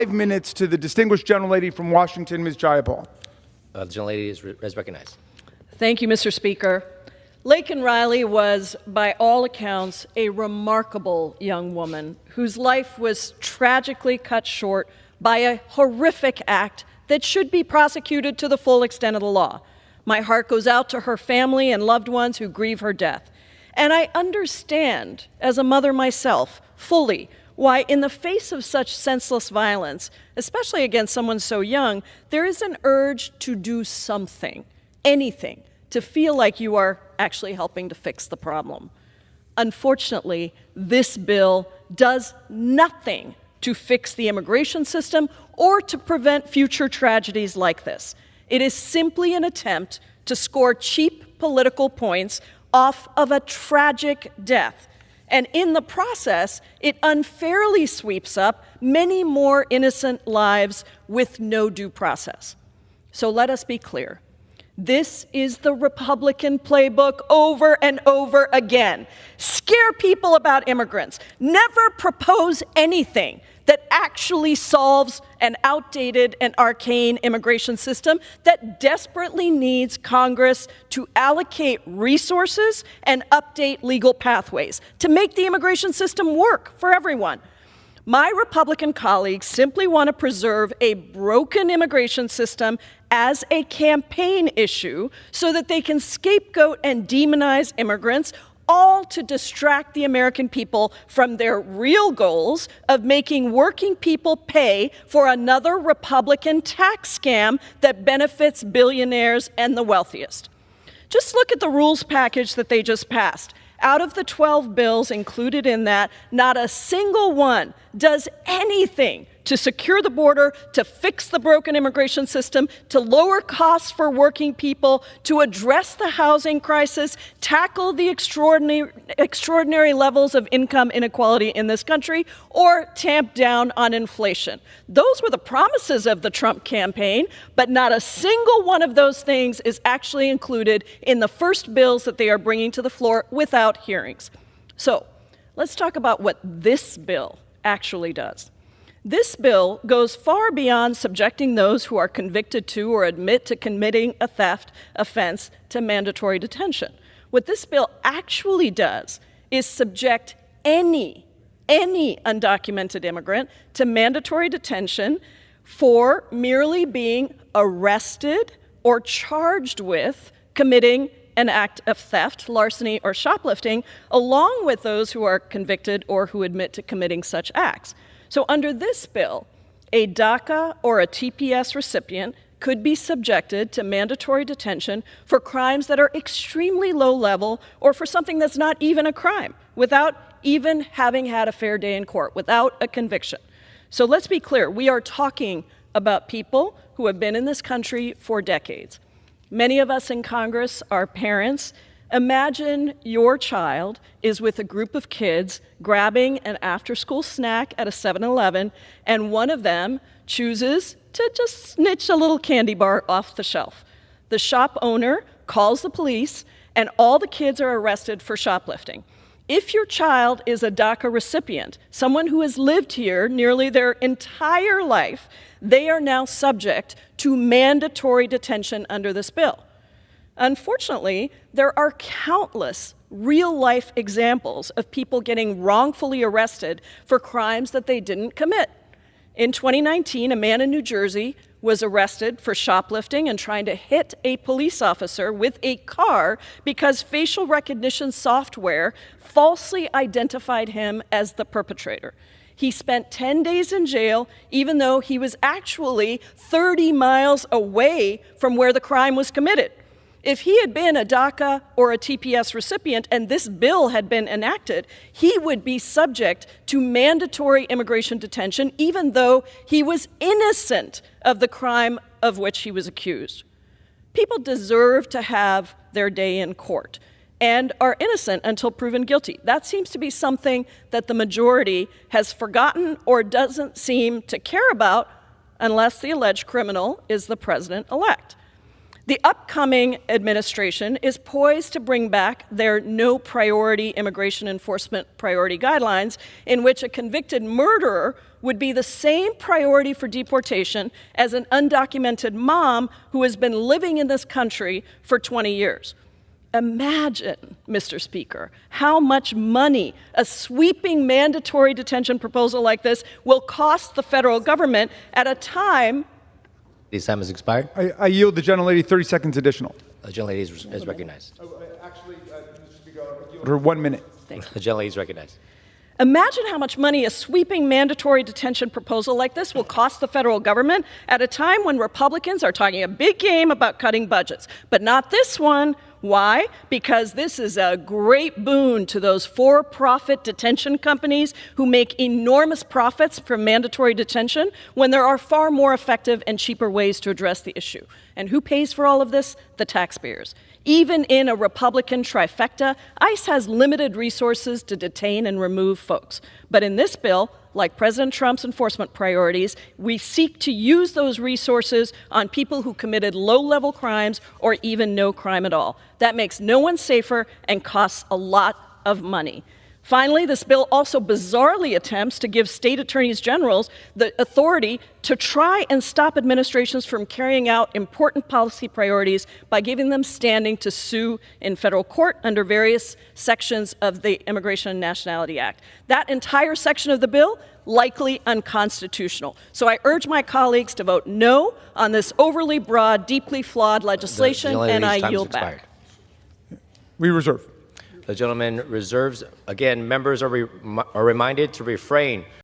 5 minutes to the distinguished gentlelady from Washington, Ms. Jayapal. The gentlelady is recognized. Thank you, Mr. Speaker. Laken Riley was, by all accounts, a remarkable young woman whose life was tragically cut short by a horrific act that should be prosecuted to the full extent of the law. My heart goes out to her family and loved ones who grieve her death. And I understand, as a mother myself, fully why, in the face of such senseless violence, especially against someone so young, there is an urge to do something, anything, to feel like you are actually helping to fix the problem. Unfortunately, this bill does nothing to fix the immigration system or to prevent future tragedies like this. It is simply an attempt to score cheap political points off of a tragic death. And in the process, it unfairly sweeps up many more innocent lives with no due process. So let us be clear. This is the Republican playbook over and over again. Scare people about immigrants. Never propose anything that actually solves an outdated and arcane immigration system that desperately needs Congress to allocate resources and update legal pathways to make the immigration system work for everyone. My Republican colleagues simply want to preserve a broken immigration system as a campaign issue so that they can scapegoat and demonize immigrants, all to distract the American people from their real goals of making working people pay for another Republican tax scam that benefits billionaires and the wealthiest. Just look at the rules package that they just passed. Out of the 12 bills included in that, not a single one does anything to secure the border, to fix the broken immigration system, to lower costs for working people, to address the housing crisis, tackle the extraordinary levels of income inequality in this country, or tamp down on inflation. Those were the promises of the Trump campaign, but not a single one of those things is actually included in the first bills that they are bringing to the floor without hearings. So let's talk about what this bill actually does. This bill goes far beyond subjecting those who are convicted to or admit to committing a theft offense to mandatory detention. What this bill actually does is subject any undocumented immigrant to mandatory detention for merely being arrested or charged with committing an act of theft, larceny, or shoplifting, along with those who are convicted or who admit to committing such acts. So under this bill, a DACA or a TPS recipient could be subjected to mandatory detention for crimes that are extremely low level or for something that's not even a crime, without even having had a fair day in court, without a conviction. So let's be clear, we are talking about people who have been in this country for decades. Many of us in Congress are parents. Imagine your child is with a group of kids grabbing an after-school snack at a 7-Eleven, and one of them chooses to just snitch a little candy bar off the shelf. The shop owner calls the police, and all the kids are arrested for shoplifting. If your child is a DACA recipient, someone who has lived here nearly their entire life, they are now subject to mandatory detention under this bill. Unfortunately, there are countless real-life examples of people getting wrongfully arrested for crimes that they didn't commit. In 2019, a man in New Jersey was arrested for shoplifting and trying to hit a police officer with a car because facial recognition software falsely identified him as the perpetrator. He spent 10 days in jail, even though he was actually 30 miles away from where the crime was committed. If he had been a DACA or a TPS recipient and this bill had been enacted, he would be subject to mandatory immigration detention, even though he was innocent of the crime of which he was accused. People deserve to have their day in court and are innocent until proven guilty. That seems to be something that the majority has forgotten or doesn't seem to care about unless the alleged criminal is the president-elect. The upcoming administration is poised to bring back their no priority immigration enforcement priority guidelines, in which a convicted murderer would be the same priority for deportation as an undocumented mom who has been living in this country for 20 years. Imagine, Mr. Speaker, how much money a sweeping mandatory detention proposal like this will cost the federal government at a time. His time has expired. I yield the gentlelady 30 seconds additional. The gentlelady is recognized. Actually, Mr. Speaker, I yield her 1 minute. The gentlelady is recognized. Imagine how much money a sweeping mandatory detention proposal like this will cost the federal government at a time when Republicans are talking a big game about cutting budgets, but not this one. Why? Because this is a great boon to those for-profit detention companies who make enormous profits from mandatory detention when there are far more effective and cheaper ways to address the issue. And who pays for all of this? The taxpayers. Even in a Republican trifecta, ICE has limited resources to detain and remove folks. But in this bill, like President Trump's enforcement priorities, we seek to use those resources on people who committed low-level crimes or even no crime at all. That makes no one safer and costs a lot of money. Finally, this bill also bizarrely attempts to give state attorneys generals the authority to try and stop administrations from carrying out important policy priorities by giving them standing to sue in federal court under various sections of the Immigration and Nationality Act. That entire section of the bill, likely unconstitutional. So I urge my colleagues to vote no on this overly broad, deeply flawed legislation, and I yield back. We reserve. The gentleman reserves. Again, members are reminded to refrain